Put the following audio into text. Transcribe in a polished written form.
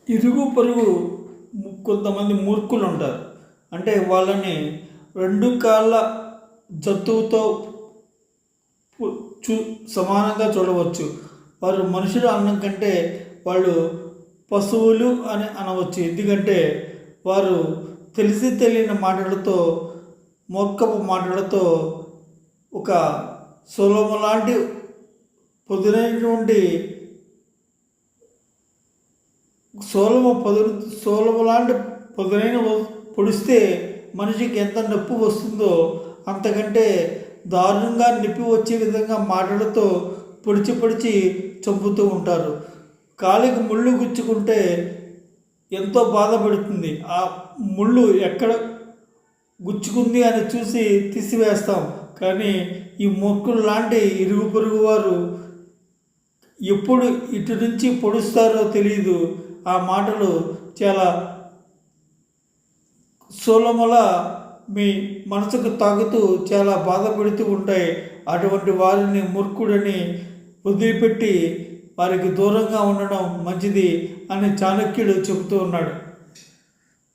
ఇరుగు పొరుగు కొంతమంది మూర్ఖులు ఉంటారు. అంటే వాళ్ళని రెండు కాళ్ళ జంతువుతో పు- చూ సమానంగా చూడవచ్చు. వారు మనుషులు అనడం కంటే వాళ్ళు పశువులు అని అనవచ్చు. ఎందుకంటే వారు తెలిసి తెలియని మాటలతో, మూర్ఖపు మాటలతో ఒక సులభం లాంటి పొదునైనటువంటి సోలము లాంటి పొదునైన పొడిస్తే మనిషికి ఎంత నొప్పి వస్తుందో అంతకంటే దారుణంగా నొప్పి వచ్చే విధంగా మాటలతో పొడిచి పొడిచి చంపుతూ ఉంటారు. కాలికి ముళ్ళు గుచ్చుకుంటే ఎంతో బాధపడుతుంది. ఆ ముళ్ళు ఎక్కడ గుచ్చుకుంది అని చూసి తీసివేస్తాం. కానీ ఈ మొక్కులు లాంటి ఇరుగు పొరుగు వారు ఎప్పుడు ఇటు నుంచి పొడుస్తారో తెలియదు. ఆ మాటలు చాలా సోలముల మీ మనసుకు తాగుతూ చాలా బాధపడుతూ ఉంటాయి. అటువంటి వారిని మూర్ఖుడని వదిలిపెట్టి వారికి దూరంగా ఉండడం మంచిది అని చాణక్యుడు చెబుతూ ఉన్నాడు.